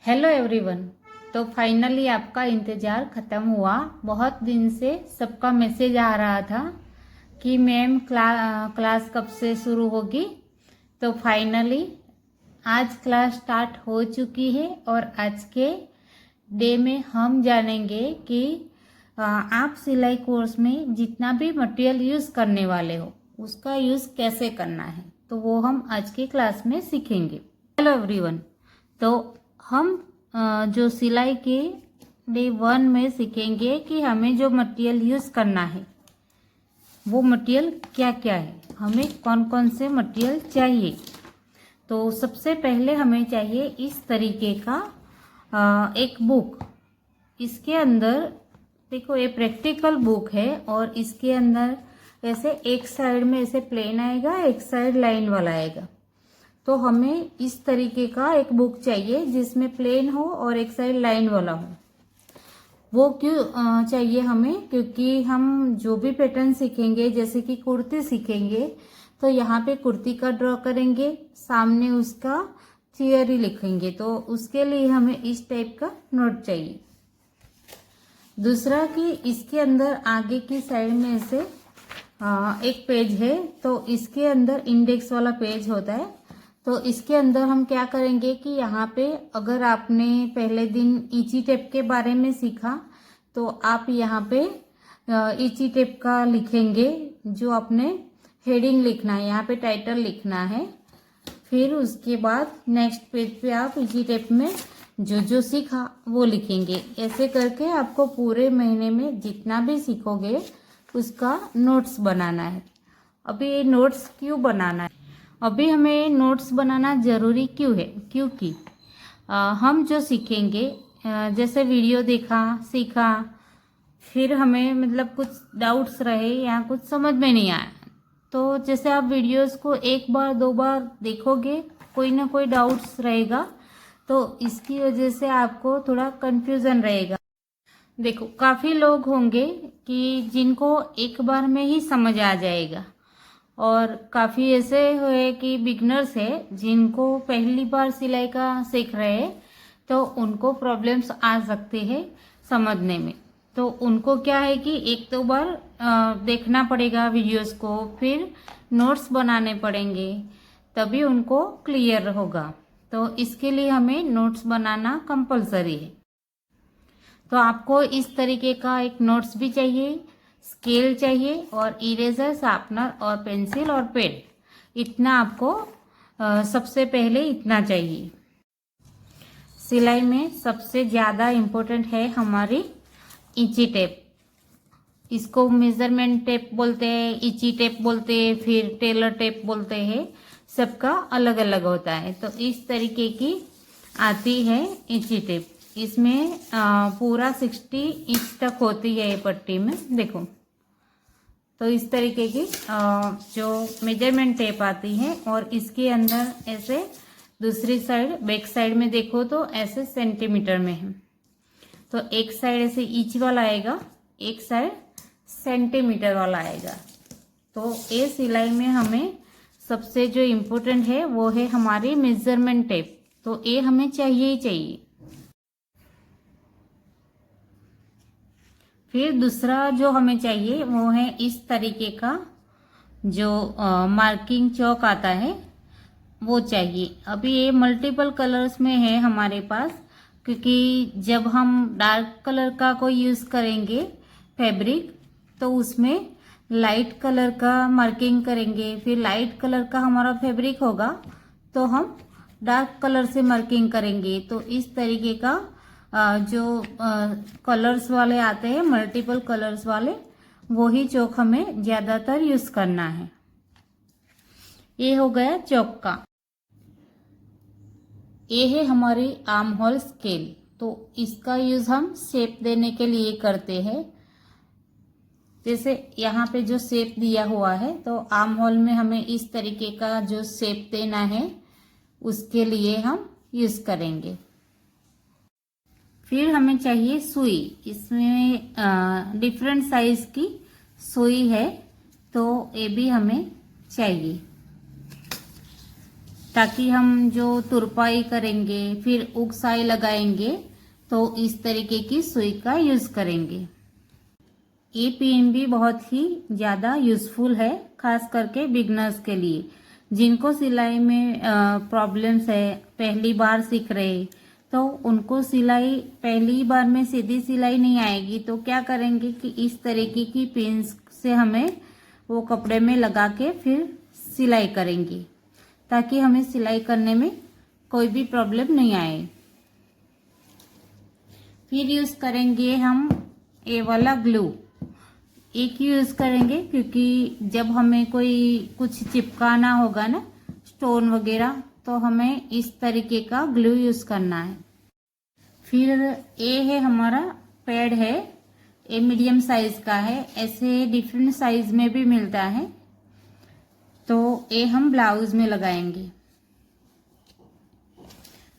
Hello everyone. तो finally आपका इंतज़ार ख़त्म हुआ। बहुत दिन से सबका मैसेज आ रहा था कि मैम क्लास कब से शुरू होगी। तो फाइनली आज क्लास स्टार्ट हो चुकी है और आज के डे में हम जानेंगे कि आप सिलाई कोर्स में जितना भी मटेरियल यूज़ करने वाले हो उसका यूज़ कैसे करना है, तो वो हम आज की क्लास में सीखेंगे। Hello everyone. तो हम जो सिलाई के डे 1 में सीखेंगे कि हमें जो मटेरियल यूज़ करना है वो मटेरियल क्या क्या है, हमें कौन कौन से मटेरियल चाहिए। तो सबसे पहले हमें चाहिए इस तरीके का एक बुक। इसके अंदर देखो, ये प्रैक्टिकल बुक है और इसके अंदर ऐसे एक साइड में ऐसे प्लेन आएगा, एक साइड लाइन वाला आएगा। तो हमें इस तरीके का एक बुक चाहिए जिसमें प्लेन हो और एक साइड लाइन वाला हो। वो क्यों चाहिए हमें, क्योंकि हम जो भी पैटर्न सीखेंगे, जैसे कि कुर्ती सीखेंगे, तो यहाँ पे कुर्ती का ड्रॉ करेंगे, सामने उसका थियरी लिखेंगे, तो उसके लिए हमें इस टाइप का नोट चाहिए। दूसरा कि इसके अंदर आगे की साइड में से एक पेज है, तो इसके अंदर इंडेक्स वाला पेज होता है। तो इसके अंदर हम क्या करेंगे कि यहाँ पे अगर आपने पहले दिन ईची टेप के बारे में सीखा तो आप यहाँ पे ईची टेप का लिखेंगे, जो आपने हेडिंग लिखना है, यहाँ पे टाइटल लिखना है। फिर उसके बाद नेक्स्ट पेज पे आप ईची टेप में जो जो सीखा वो लिखेंगे। ऐसे करके आपको पूरे महीने में जितना भी सीखोगे उसका नोट्स बनाना है। अभी ये नोट्स क्यों बनाना है, अभी हमें नोट्स बनाना ज़रूरी क्यों है, क्योंकि हम जो सीखेंगे, जैसे वीडियो देखा सीखा, फिर हमें मतलब कुछ डाउट्स रहे या कुछ समझ में नहीं आया, तो जैसे आप वीडियोस को एक बार दो बार देखोगे, कोई ना कोई डाउट्स रहेगा, तो इसकी वजह से आपको थोड़ा कंफ्यूजन रहेगा। देखो, काफ़ी लोग होंगे कि जिनको एक बार में ही समझ आ जाएगा, और काफ़ी ऐसे हुए कि बिगनर्स है जिनको पहली बार सिलाई का सीख रहे हैं, तो उनको प्रॉब्लम्स आ सकते हैं समझने में। तो उनको क्या है कि एक दो बार देखना पड़ेगा वीडियोस को, फिर नोट्स बनाने पड़ेंगे, तभी उनको क्लियर होगा। तो इसके लिए हमें नोट्स बनाना कंपलसरी है। तो आपको इस तरीके का एक नोट्स भी चाहिए, स्केल चाहिए, और इरेजर, शार्पनर और पेंसिल और पेन। इतना आपको सबसे पहले इतना चाहिए। सिलाई में सबसे ज़्यादा इम्पोर्टेंट है हमारी इंची टेप। इसको मेजरमेंट टेप बोलते हैं, इंची टेप बोलते हैं, फिर टेलर टेप बोलते हैं, सबका अलग अलग होता है। तो इस तरीके की आती है इंची टेप। इसमें पूरा 60 इंच तक होती है ये पट्टी में, देखो। तो इस तरीके की जो मेजरमेंट टेप आती है, और इसके अंदर ऐसे दूसरी साइड बैक साइड में देखो तो ऐसे सेंटीमीटर में है। तो एक साइड ऐसे इंच वाला आएगा, एक साइड सेंटीमीटर वाला आएगा। तो ये सिलाई में हमें सबसे जो इम्पोर्टेंट है वो है हमारी मेजरमेंट टेप। तो ये हमें चाहिए ही चाहिए। फिर दूसरा जो हमें चाहिए वो है इस तरीके का जो मार्किंग चौक आता है, वो चाहिए। अभी ये मल्टीपल कलर्स में है हमारे पास, क्योंकि जब हम डार्क कलर का कोई यूज़ करेंगे फैब्रिक, तो उसमें लाइट कलर का मार्किंग करेंगे। फिर लाइट कलर का हमारा फैब्रिक होगा तो हम डार्क कलर से मार्किंग करेंगे। तो इस तरीके का जो कलर्स वाले आते हैं, मल्टीपल कलर्स वाले, वही चौक हमें ज़्यादातर यूज़ करना है। ये हो गया चौक का। ये है हमारी आर्म होल स्केल। तो इसका यूज़ हम शेप देने के लिए करते हैं। जैसे यहाँ पे जो शेप दिया हुआ है, तो आर्म होल में हमें इस तरीके का जो शेप देना है उसके लिए हम यूज़ करेंगे। फिर हमें चाहिए सुई। इसमें डिफरेंट साइज की सुई है, तो ये भी हमें चाहिए। ताकि हम जो तुरपाई करेंगे फिर उगसाई लगाएंगे तो इस तरीके की सुई का यूज करेंगे। ये पिन भी बहुत ही ज़्यादा यूज़फुल है, खास करके बिगनर्स के लिए जिनको सिलाई में प्रॉब्लम्स है, पहली बार सीख रहे, तो उनको सिलाई पहली बार में सीधी सिलाई नहीं आएगी तो क्या करेंगे कि इस तरीके की पिन्स से हमें वो कपड़े में लगा के फिर सिलाई करेंगे ताकि हमें सिलाई करने में कोई भी प्रॉब्लम नहीं आए। फिर यूज़ करेंगे हम ये वाला ग्लू। एक यूज़ करेंगे क्योंकि जब हमें कोई कुछ चिपकाना होगा ना, स्टोन वगैरह, तो हमें इस तरीके का ग्लू यूज़ करना है। फिर ये है हमारा पैड है, ये मीडियम साइज का है, ऐसे डिफरेंट साइज में भी मिलता है, तो ये हम ब्लाउज में लगाएंगे।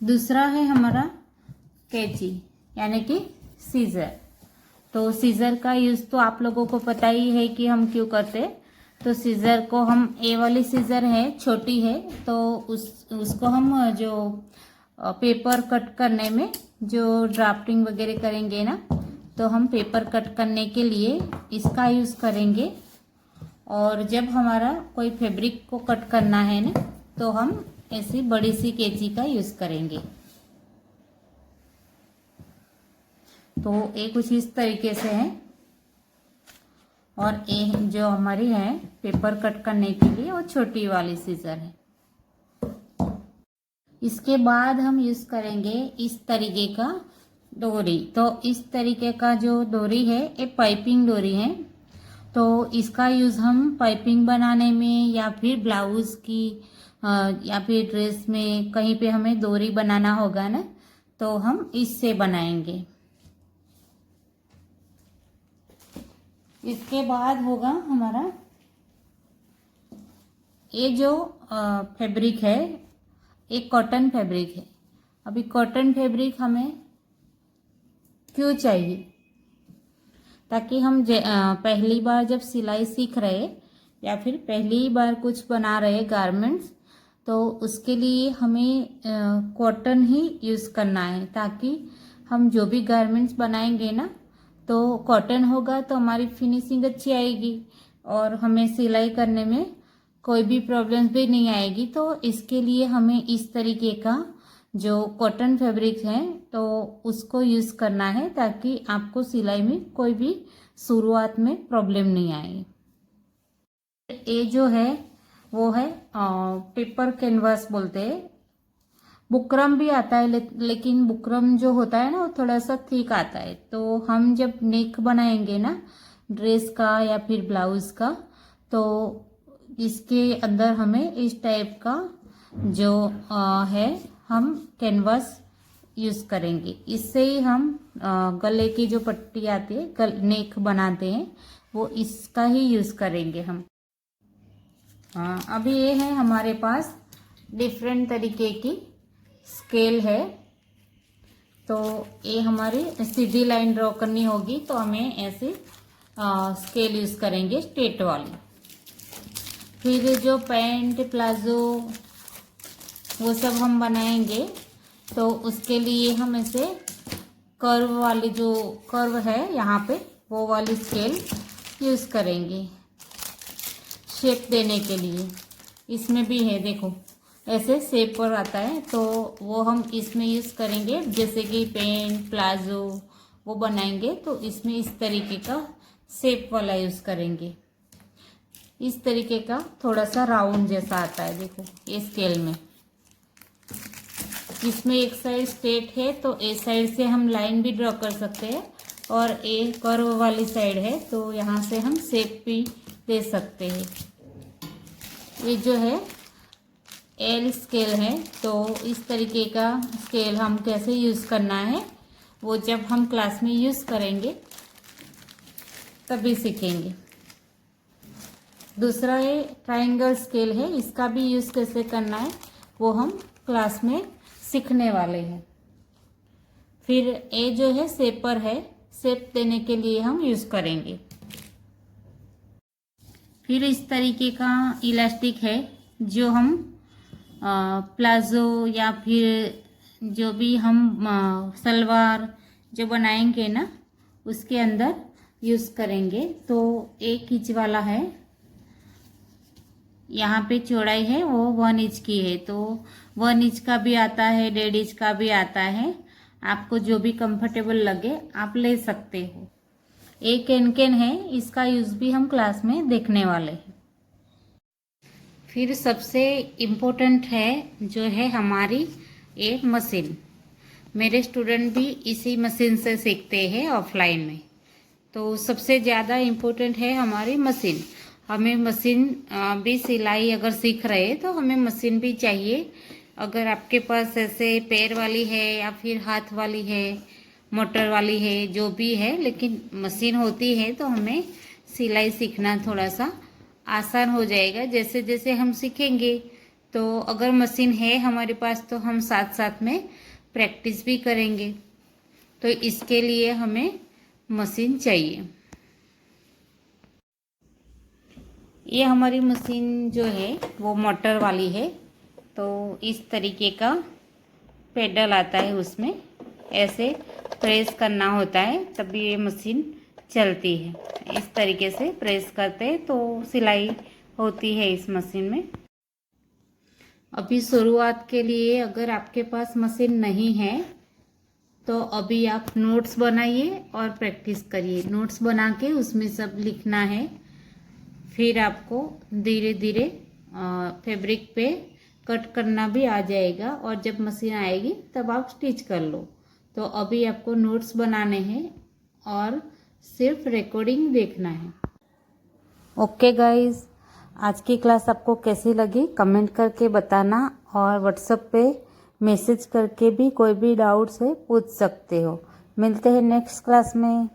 दूसरा है हमारा कैंची यानी कि सीजर। तो सीजर का यूज़ तो आप लोगों को पता ही है कि हम क्यों करते हैं। तो सीजर को हम, ये वाली सीजर है, छोटी है, तो उसको हम जो पेपर कट करने में जो ड्राफ्टिंग वगैरह करेंगे ना, तो हम पेपर कट करने के लिए इसका यूज़ करेंगे। और जब हमारा कोई फैब्रिक को कट करना है ना, तो हम ऐसी बड़ी सी कैंची का यूज़ करेंगे। तो ये कुछ इस तरीके से है, और ये जो हमारी है पेपर कट करने के लिए वो छोटी वाली सीजर है। इसके बाद हम यूज करेंगे इस तरीके का डोरी। तो इस तरीके का जो डोरी है ये पाइपिंग डोरी है, तो इसका यूज हम पाइपिंग बनाने में या फिर ब्लाउज की या फिर ड्रेस में कहीं पे हमें डोरी बनाना होगा ना, तो हम इससे बनाएंगे। इसके बाद होगा हमारा ये जो फैब्रिक है, एक कॉटन फैब्रिक है। अभी कॉटन फैब्रिक हमें क्यों चाहिए? ताकि हम पहली बार जब सिलाई सीख रहे या फिर पहली बार कुछ बना रहे गारमेंट्स, तो उसके लिए हमें कॉटन ही यूज़ करना है, ताकि हम जो भी गारमेंट्स बनाएंगे ना, तो कॉटन होगा तो हमारी फिनिशिंग अच्छी आएगी और हमें सिलाई करने में कोई भी प्रॉब्लम्स भी नहीं आएगी। तो इसके लिए हमें इस तरीके का जो कॉटन फैब्रिक है तो उसको यूज़ करना है, ताकि आपको सिलाई में कोई भी शुरुआत में प्रॉब्लम नहीं आए। ये जो है वो है पेपर कैनवास बोलते हैं। बुकरम भी आता है, लेकिन बुकरम जो होता है ना वो थोड़ा सा थिक आता है। तो हम जब नेक बनाएंगे ना ड्रेस का या फिर ब्लाउज का, तो इसके अंदर हमें इस टाइप का जो है हम कैनवास यूज़ करेंगे। इससे ही हम गले की जो पट्टी आती है, नेक बनाते हैं, वो इसका ही यूज़ करेंगे हम। अभी ये है हमारे पास डिफरेंट तरीके की स्केल है। तो ये हमारी सीधी लाइन ड्रॉ करनी होगी, तो हमें ऐसे स्केल यूज़ करेंगे स्ट्रेट वाली। फिर जो पैंट प्लाजो वो सब हम बनाएंगे, तो उसके लिए हम ऐसे कर्व वाली जो कर्व है यहाँ पे, वो वाली स्केल यूज़ करेंगे शेप देने के लिए। इसमें भी है, देखो ऐसे शेप पर आता है, तो वो हम इसमें यूज़ करेंगे। जैसे कि पैंट प्लाजो वो बनाएंगे तो इसमें इस तरीके का शेप वाला यूज़ करेंगे। इस तरीके का थोड़ा सा राउंड जैसा आता है, देखो ये स्केल में। इसमें एक साइड स्ट्रेट है तो ए साइड से हम लाइन भी ड्रॉ कर सकते हैं, और ए कर्व वाली साइड है तो यहाँ से हम शेप भी दे सकते हैं। ये जो है एल स्केल है, तो इस तरीके का स्केल हम कैसे यूज़ करना है वो जब हम क्लास में यूज़ करेंगे तभी सीखेंगे। दूसरा ये ट्रायंगल स्केल है, इसका भी यूज़ कैसे करना है वो हम क्लास में सीखने वाले हैं। फिर ये जो है शेपर है, शेप देने के लिए हम यूज़ करेंगे। फिर इस तरीके का इलास्टिक है जो हम प्लाज़ो या फिर जो भी हम सलवार जो बनाएंगे ना उसके अंदर यूज़ करेंगे। तो 1 इंच वाला है, यहाँ पे चौड़ाई है वो 1 इंच की है, तो 1 इंच का भी आता है, 1.5 इंच का भी आता है। आपको जो भी कंफर्टेबल लगे आप ले सकते हो। एक कैन है, इसका यूज़ भी हम क्लास में देखने वाले हैं। फिर सबसे इम्पोर्टेंट है जो है हमारी एक मशीन। मेरे स्टूडेंट भी इसी मशीन से सीखते हैं ऑफलाइन में। तो सबसे ज़्यादा इम्पोर्टेंट है हमारी मशीन। हमें मशीन भी सिलाई अगर सीख रहे हैं तो हमें मशीन भी चाहिए। अगर आपके पास ऐसे पैर वाली है या फिर हाथ वाली है, मोटर वाली है, जो भी है, लेकिन मशीन होती है तो हमें सिलाई सीखना थोड़ा सा आसान हो जाएगा। जैसे जैसे हम सीखेंगे तो अगर मशीन है हमारे पास तो हम साथ साथ में प्रैक्टिस भी करेंगे। तो इसके लिए हमें मशीन चाहिए। ये हमारी मशीन जो है वो मोटर वाली है। तो इस तरीके का पेडल आता है, उसमें ऐसे प्रेस करना होता है तभी ये मशीन चलती है। इस तरीके से प्रेस करते हैं तो सिलाई होती है इस मशीन में। अभी शुरुआत के लिए अगर आपके पास मशीन नहीं है तो अभी आप नोट्स बनाइए और प्रैक्टिस करिए। नोट्स बना के उसमें सब लिखना है। फिर आपको धीरे धीरे फैब्रिक पे कट करना भी आ जाएगा और जब मशीन आएगी तब आप स्टिच कर लो। तो अभी आपको नोट्स बनाने हैं और सिर्फ रिकॉर्डिंग देखना है। ओके गाइस, आज की क्लास आपको कैसी लगी कमेंट करके बताना, और व्हाट्सएप पे मैसेज करके भी कोई भी डाउट्स है पूछ सकते हो। मिलते हैं नेक्स्ट क्लास में।